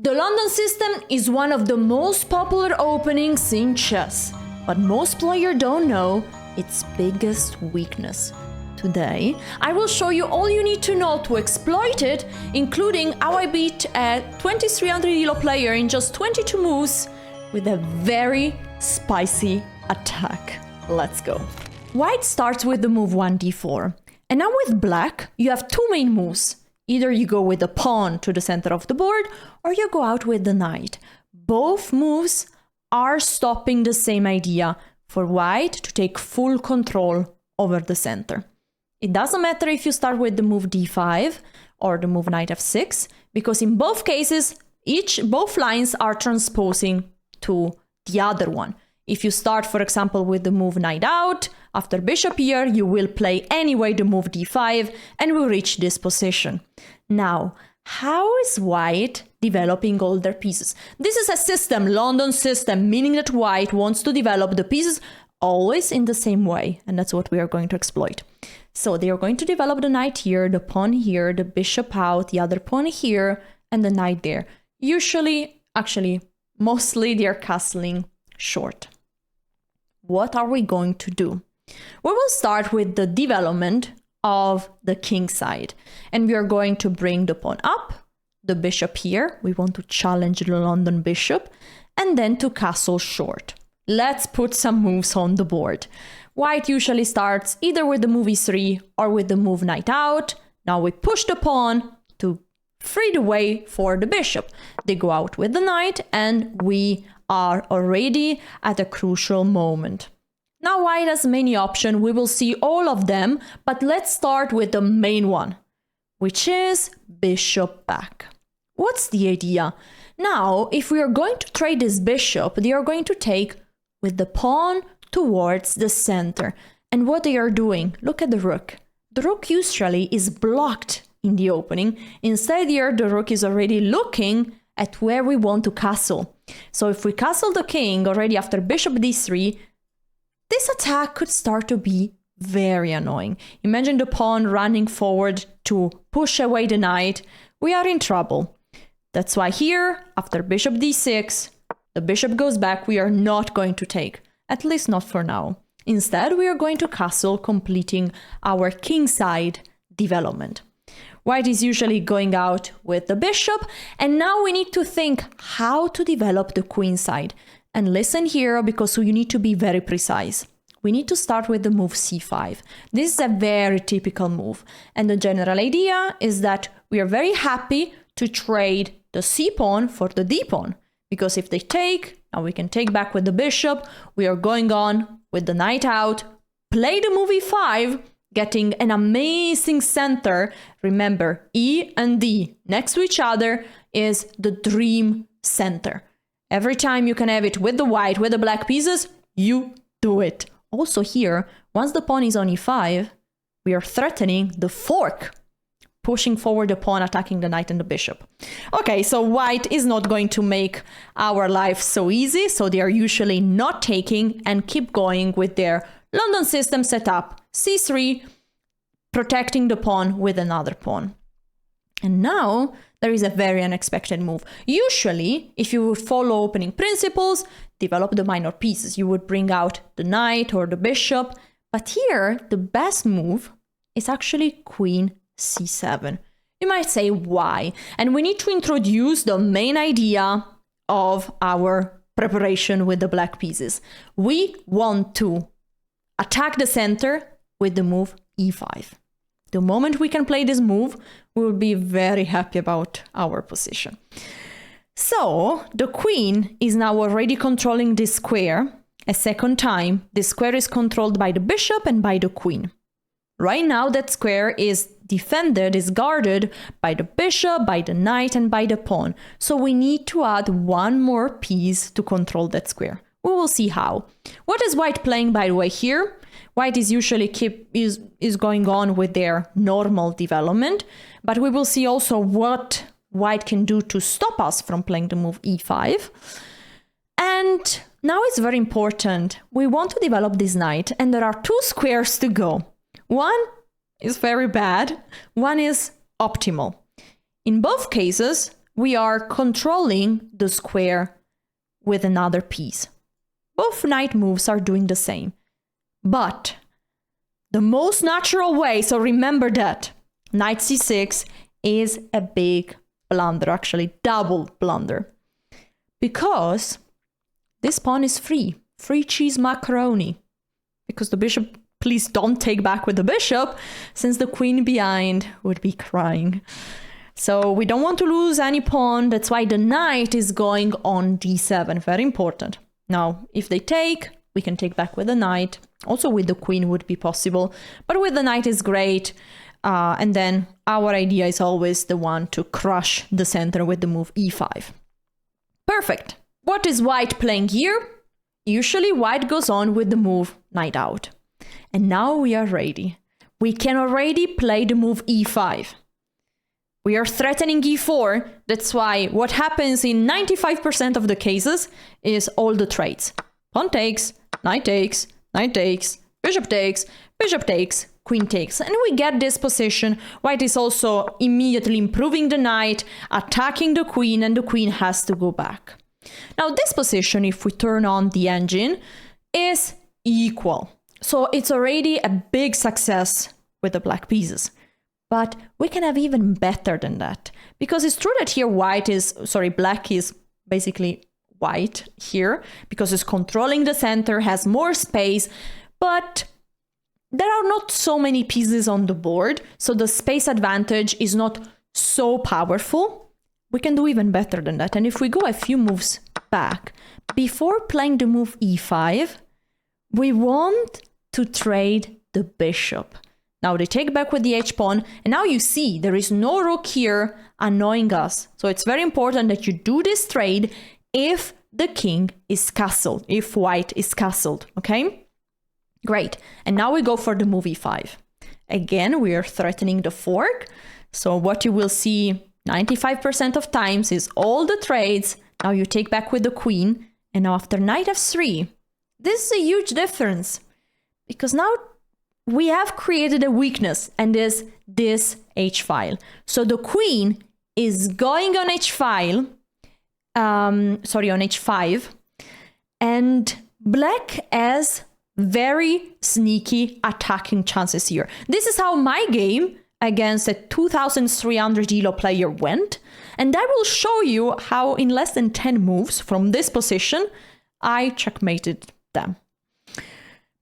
The London system is one of the most popular openings in chess, but most players don't know its biggest weakness. Today, I will show you all you need to know to exploit it, including how I beat a 2300 elo player in just 22 moves with a very spicy attack. Let's go. White starts with the move 1d4, and now with black, you have two main moves. Either you go with the pawn to the center of the board, or you go out with the knight. Both moves are stopping the same idea for white to take full control over the center. It doesn't matter if you start with the move d5 or the move knight f6, because in both cases, both lines are transposing to the other one. If you start, for example, with the move knight out, after bishop here, you will play anyway the move d5 and will reach this position. Now, how is white developing all their pieces? This is a system, London system, meaning that white wants to develop the pieces always in the same way, and that's what we are going to exploit. So they are going to develop the knight here, the pawn here, the bishop out, the other pawn here, and the knight there. Usually, actually, mostly they are castling short. What are we going to do? We will start with the development of the king side, and we are going to bring the pawn up, the bishop here. We want to challenge the London bishop, and then to castle short. Let's put some moves on the board. White usually starts either with the move e3 or with the move knight out. Now we push the pawn to free the way for the bishop. They go out with the knight, and we are already at a crucial moment. Now white has many options, we will see all of them, but let's start with the main one, which is bishop back. What's the idea? Now, if we are going to trade this bishop, they are going to take with the pawn towards the center. And what they are doing, look at the rook. The rook usually is blocked in the opening. Instead here, the rook is already looking at where we want to castle. So if we castle the king already after bishop d3, this attack could start to be very annoying. Imagine the pawn running forward to push away the knight. We are in trouble. That's why here, after bishop d6, the bishop goes back. We are not going to take, at least not for now. Instead, we are going to castle, completing our kingside development. White is usually going out with the bishop, and now we need to think how to develop the queen side. And listen here, because you need to be very precise. We need to start with the move c5. This is a very typical move. And the general idea is that we are very happy to trade the c pawn for the d pawn. Because if they take, now we can take back with the bishop. We are going on with the knight out, play the move e5, getting an amazing center. Remember, E and D next to each other is the dream center. Every time you can have it with the white, with the black pieces, you do it. Also here, once the pawn is on e5, we are threatening the fork, pushing forward the pawn, attacking the knight and the bishop. Okay, so white is not going to make our life so easy, so they are usually not taking and keep going with their London system setup, c3, protecting the pawn with another pawn. And now there is a very unexpected move. Usually, if you would follow opening principles, develop the minor pieces, you would bring out the knight or the bishop. But here, the best move is actually queen c7. You might say, why? And we need to introduce the main idea of our preparation with the black pieces. We want to attack the center with the move e5. The moment we can play this move, we will be very happy about our position. So the queen is now already controlling this square. A second time, this square is controlled by the bishop and by the queen. Right now, that square is defended, is guarded by the bishop, by the knight, and by the pawn. So we need to add one more piece to control that square. We will see how. What is white playing, by the way, here? White is usually is going on with their normal development, but we will see also what white can do to stop us from playing the move e5. And now it's very important. We want to develop this knight, and there are two squares to go. One is very bad, one is optimal. In both cases, we are controlling the square with another piece. Both knight moves are doing the same. But the most natural way, so remember that, knight c6 is a big blunder, actually double blunder. Because this pawn is free cheese macaroni. Because the bishop, please don't take back with the bishop, since the queen behind would be crying. So we don't want to lose any pawn, that's why the knight is going on d7, very important. Now, if they take, we can take back with the knight. Also with the queen would be possible, but with the knight is great. And then our idea is always the one to crush the center with the move e5. Perfect. What is white playing here? Usually white goes on with the move knight out. And now we are ready. We can already play the move e5. We are threatening e4. That's why what happens in 95% of the cases is all the trades. Pawn takes, knight takes, knight takes, bishop takes, bishop takes, queen takes. And we get this position. White is also immediately improving the knight, attacking the queen, and the queen has to go back. Now this position, if we turn on the engine, is equal. So it's already a big success with the black pieces. But we can have even better than that. Because it's true that here black is basically white here, because it's controlling the center, has more space, but there are not so many pieces on the board, so the space advantage is not so powerful. We can do even better than that. And if we go a few moves back, before playing the move e5, we want to trade the bishop. Now they take back with the h-pawn, and now you see there is no rook here annoying us. So it's very important that you do this trade if the king is castled, if white is castled, okay? Great. And now we go for the move e5. Again, we are threatening the fork. So what you will see 95% of times is all the trades. Now you take back with the queen, and now after knight f3, this is a huge difference because now we have created a weakness, and is this h-file. So the queen is going on h-file, on h5, and black has very sneaky attacking chances here. This is how my game against a 2300 elo player went, and I will show you how in less than 10 moves from this position I checkmated them.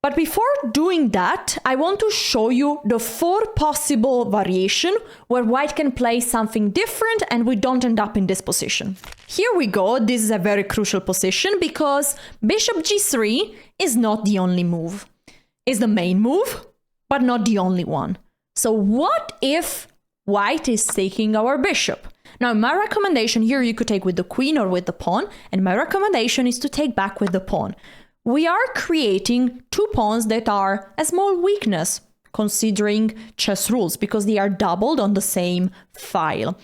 But before doing that, I want to show you the 4 possible variations where white can play something different and we don't end up in this position. Here we go. This is a very crucial position because bishop g3 is not the only move. It's the main move, but not the only one. So what if white is taking our bishop? Now, my recommendation here, you could take with the queen or with the pawn, and my recommendation is to take back with the pawn. We are creating 2 pawns that are a small weakness, considering chess rules, because they are doubled on the same file.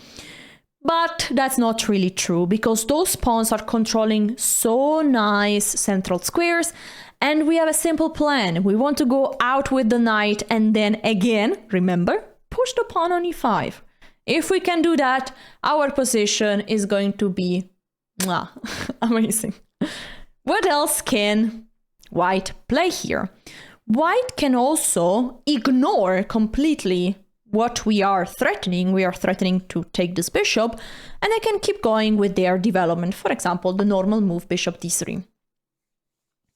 But that's not really true, because those pawns are controlling so nice central squares, and we have a simple plan. We want to go out with the knight, and then again, remember, push the pawn on e5. If we can do that, our position is going to be amazing. What else can white play here? White can also ignore completely what we are threatening. We are threatening to take this bishop, and they can keep going with their development. For example, the normal move bishop d3.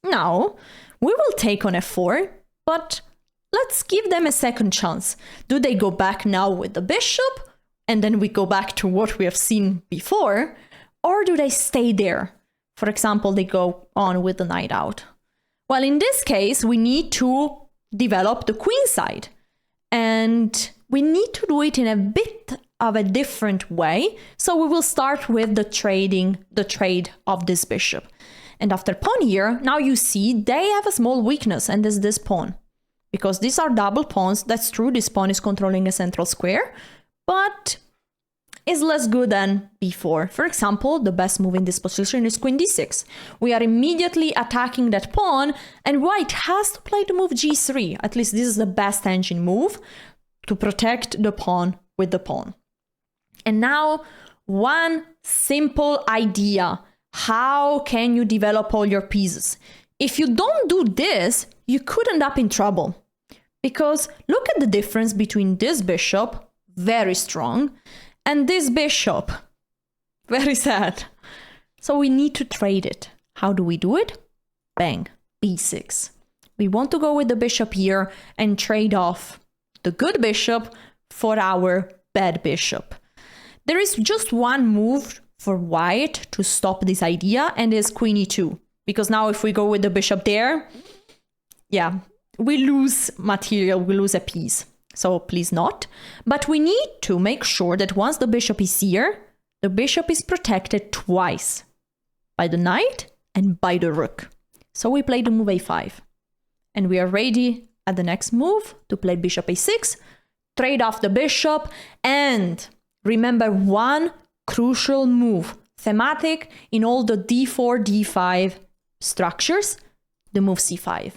Now, we will take on f4, but let's give them a second chance. Do they go back now with the bishop, and then we go back to what we have seen before, or do they stay there? For example, they go on with the knight out. Well, in this case, we need to develop the queen side. And we need to do it in a bit of a different way. So we will start with the trade of this bishop. And after pawn here, now you see they have a small weakness, and is this pawn. Because these are double pawns. That's true, this pawn is controlling a central square, but is less good than before. For example, the best move in this position is queen d6. We are immediately attacking that pawn, and white has to play the move g3. At least this is the best engine move to protect the pawn with the pawn. And now one simple idea. How can you develop all your pieces? If you don't do this, you could end up in trouble. Because look at the difference between this bishop, very strong, and this bishop, very sad. So we need to trade it. How do we do it? Bang, b6. We want to go with the bishop here and trade off the good bishop for our bad bishop. There is just one move for white to stop this idea, and is queen e2. Because now if we go with the bishop there, yeah, we lose material, we lose a piece. So please not. But we need to make sure that once the bishop is here, the bishop is protected twice. By the knight and by the rook. So we play the move a5. And we are ready at the next move to play bishop a6, trade off the bishop, and remember one crucial move, thematic in all the d4, d5 structures, the move c5.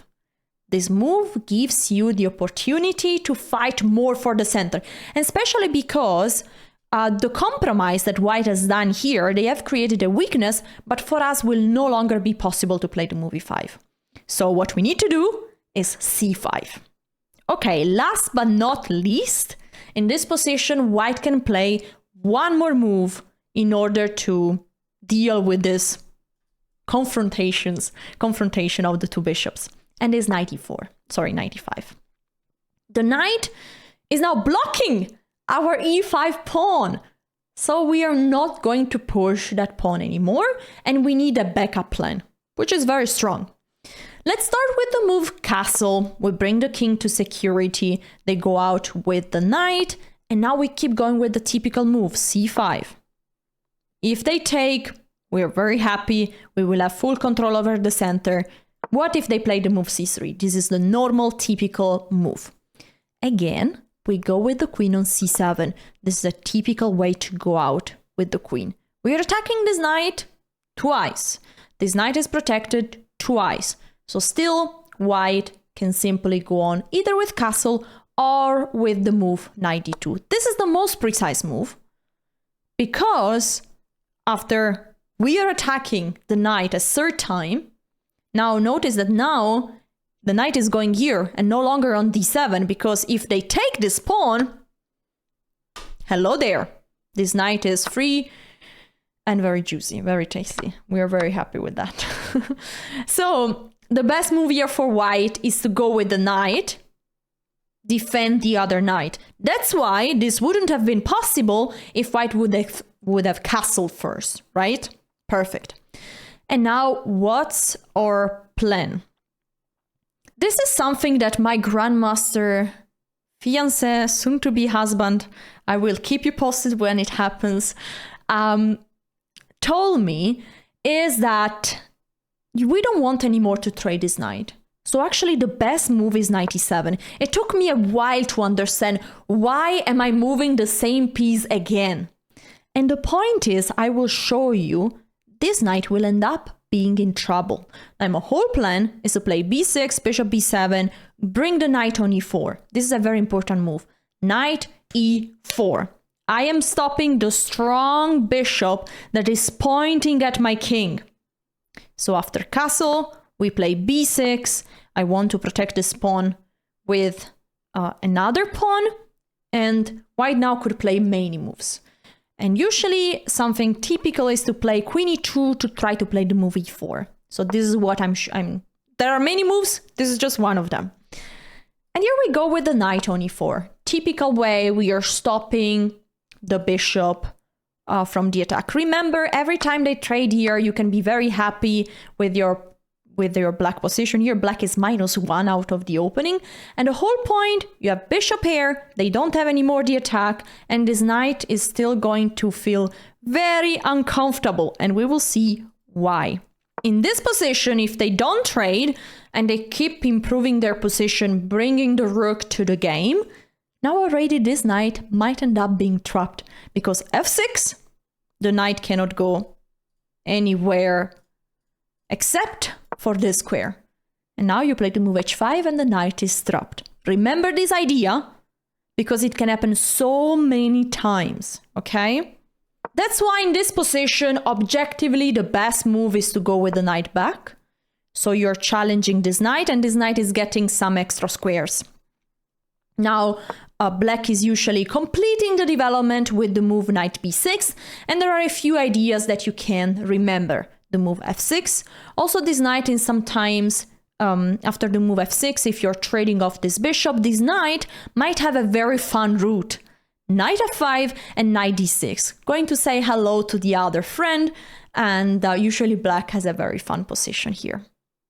This move gives you the opportunity to fight more for the center, and especially because the compromise that white has done here, they have created a weakness, but for us will no longer be possible to play the move e5. So what we need to do is c5. Okay, last but not least, in this position, white can play one more move in order to deal with this confrontation of the two bishops. And is knight e4, sorry, knight e5. The knight is now blocking our e5 pawn. So we are not going to push that pawn anymore, and we need a backup plan, which is very strong. Let's start with the move castle. We bring the king to security. They go out with the knight, and now we keep going with the typical move, c5. If they take, we're very happy. We will have full control over the center. What if they play the move c3? This is the normal, typical move. Again, we go with the queen on c7. This is a typical way to go out with the queen. We are attacking this knight twice. This knight is protected twice. So still, white can simply go on either with castle or with the move knight d2. This is the most precise move because after we are attacking the knight a third time, now notice that now the knight is going here and no longer on d7, because if they take this pawn, hello there. This knight is free and very juicy, very tasty. We are very happy with that. So the best move here for white is to go with the knight, defend the other knight. That's why this wouldn't have been possible if white would have castled first, right? Perfect. And now what's our plan? This is something that my grandmaster, fiancé, soon-to-be husband, I will keep you posted when it happens, told me is that we don't want anymore to trade this knight. So actually the best move is knight e7. It took me a while to understand why am I moving the same piece again. And the point is, I will show you this knight will end up being in trouble. Now my whole plan is to play b6, bishop b7, bring the knight on e4. This is a very important move. Knight e4. I am stopping the strong bishop that is pointing at my king. So after castle, we play b6. I want to protect this pawn with another pawn, and white now could play many moves. And usually something typical is to play queen e2 to try to play the move e4. So this is what I'm there are many moves, this is just one of them. And here we go with the knight on e4. Typical way, we are stopping the bishop from the attack. Remember, every time they trade here, you can be very happy with your black position. Here, black is -1 out of the opening. And the whole point, you have bishop here, they don't have any more the attack, and this knight is still going to feel very uncomfortable, and we will see why. In this position, if they don't trade, and they keep improving their position, bringing the rook to the game, now already this knight might end up being trapped, because f6, the knight cannot go anywhere except for this square. And now you play the move h5 and the knight is trapped. Remember this idea, because it can happen so many times, okay? That's why in this position, objectively, the best move is to go with the knight back. So you're challenging this knight, and this knight is getting some extra squares. Now, black is usually completing the development with the move knight b6, and there are a few ideas that you can remember. The move f6. Also, this knight is sometimes, after the move f6, if you're trading off this bishop, this knight might have a very fun route. Knight f5 and knight d6. Going to say hello to the other friend, and usually black has a very fun position here.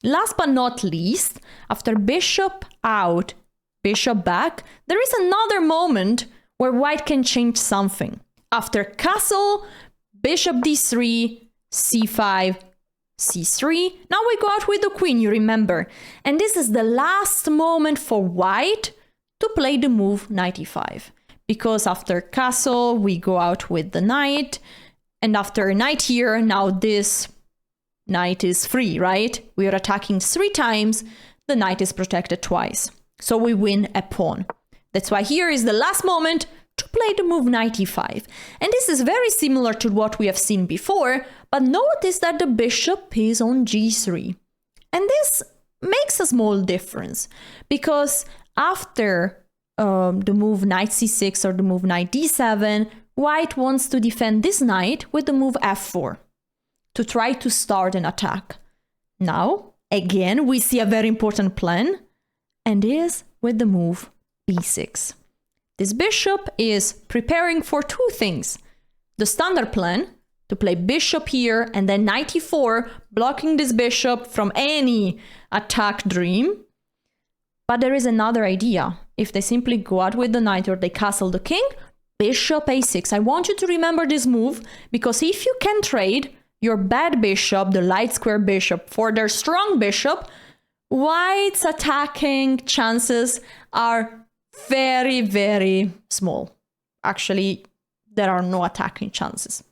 Last but not least, after bishop out, bishop back, there is another moment where white can change something. After castle, bishop d3, c5, c3. Now we go out with the queen, you remember. And this is the last moment for white to play the move knight e5. Because after castle, we go out with the knight. And after knight here, now this knight is free, right? We are attacking 3 times. The knight is protected twice. So we win a pawn. That's why here is the last moment to play the move knight e5. And this is very similar to what we have seen before, but notice that the bishop is on g3. And this makes a small difference, because after the move knight c6 or the move knight d7, white wants to defend this knight with the move f4 to try to start an attack. Now, again, we see a very important plan, and is with the move b6. This bishop is preparing for 2 things. The standard plan, to play bishop here and then knight e4, blocking this bishop from any attack dream. But there is another idea. If they simply go out with the knight or they castle the king, bishop a6. I want you to remember this move, because if you can trade your bad bishop, the light square bishop, for their strong bishop, white's attacking chances are very, very small. Actually, there are no attacking chances.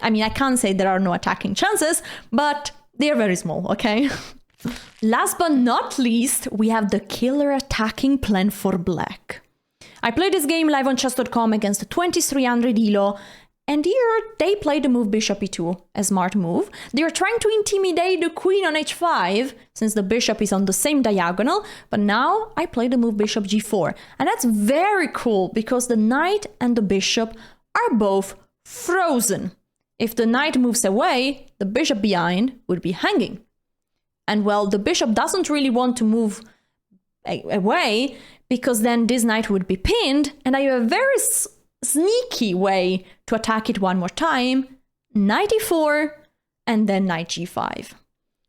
I mean, I can't say there are no attacking chances, but they're very small, okay? Last but not least, we have the killer attacking plan for black. I played this game live on chess.com against a 2300 elo, and here they play the move bishop e2, a smart move. They are trying to intimidate the queen on h5, since the bishop is on the same diagonal, but now I play the move bishop g4. And that's very cool, because the knight and the bishop are both frozen. If the knight moves away, the bishop behind would be hanging. And well, the bishop doesn't really want to move away, because then this knight would be pinned, and I have a very sneaky way to attack it one more time, knight e4, and then knight g5.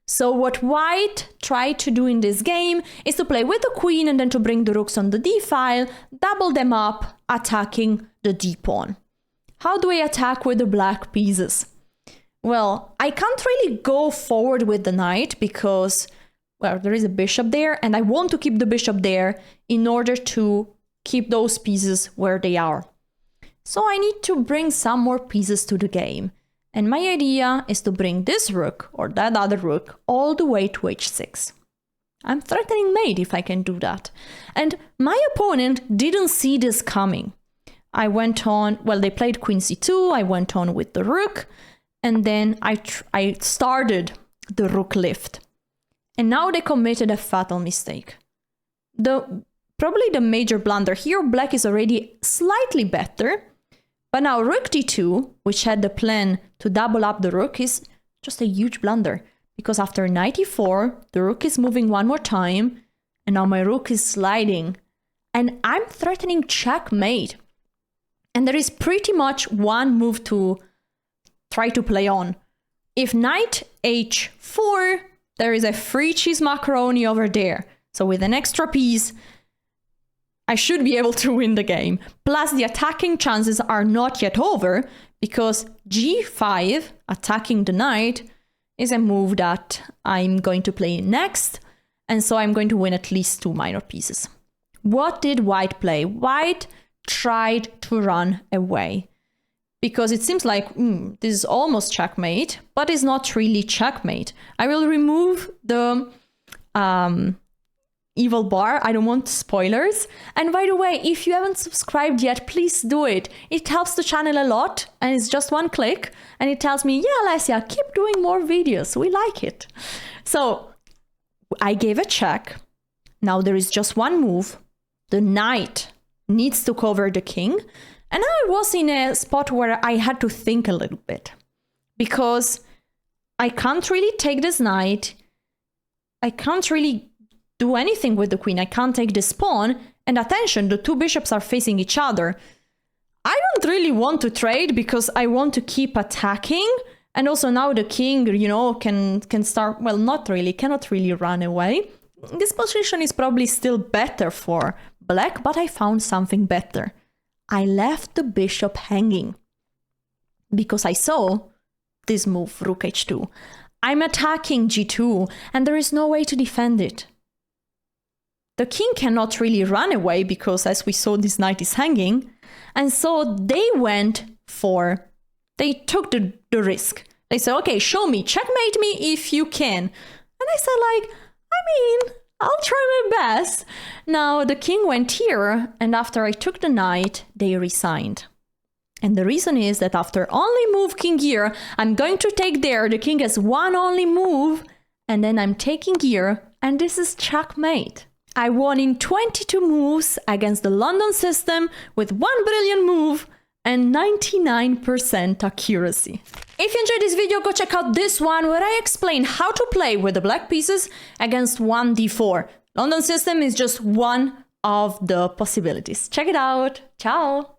So what white tried to do in this game is to play with the queen and then to bring the rooks on the d file, double them up, attacking the d pawn. How do I attack with the black pieces? Well, I can't really go forward with the knight because, well, there is a bishop there, and I want to keep the bishop there in order to keep those pieces where they are. So I need to bring some more pieces to the game. And my idea is to bring this rook, or that other rook, all the way to h6. I'm threatening mate if I can do that. And my opponent didn't see this coming. I went on, well, they played queen c2, I went on with the rook, and then I started the rook lift. And now they committed a fatal mistake. Probably the major blunder here, black is already slightly better, but now rook d2, which had the plan to double up the rook, is just a huge blunder. Because after knight e4, the rook is moving one more time, and now my rook is sliding. And I'm threatening checkmate. And there is pretty much one move to try to play on. If knight h4, there is a free cheese macaroni over there. So with an extra piece, I should be able to win the game. Plus, the attacking chances are not yet over, because g5, attacking the knight, is a move that I'm going to play next, and so I'm going to win at least 2 minor pieces. What did white play? White tried to run away, because it seems like this is almost checkmate, but it's not really checkmate. I will remove the evil bar. I don't want spoilers. And by the way, if you haven't subscribed yet, please do it. It helps the channel a lot, and it's just one click, and it tells me, yeah, Alessia, keep doing more videos. We like it. So I gave a check. Now there is just one move. The knight needs to cover the king. And I was in a spot where I had to think a little bit, because I can't really take this knight. I can't really do anything with the queen. I can't take this pawn. And attention, the two bishops are facing each other. I don't really want to trade because I want to keep attacking. And also now the king, you know, can start, well, not really, cannot really run away. This position is probably still better for black, but I found something better. I left the bishop hanging because I saw this move, rook h2. I'm attacking g2, and there is no way to defend it. The king cannot really run away because, as we saw, this knight is hanging. And so they took the risk. They said, okay, show me, checkmate me if you can. And I said, I'll try my best. Now the king went here, and after I took the knight, they resigned. And the reason is that after only move king here, I'm going to take there. The king has one only move, and then I'm taking here, and this is checkmate. I won in 22 moves against the London system with one brilliant move and 99% accuracy. If you enjoyed this video, go check out this one where I explain how to play with the black pieces against 1d4. London system is just one of the possibilities. Check it out. Ciao!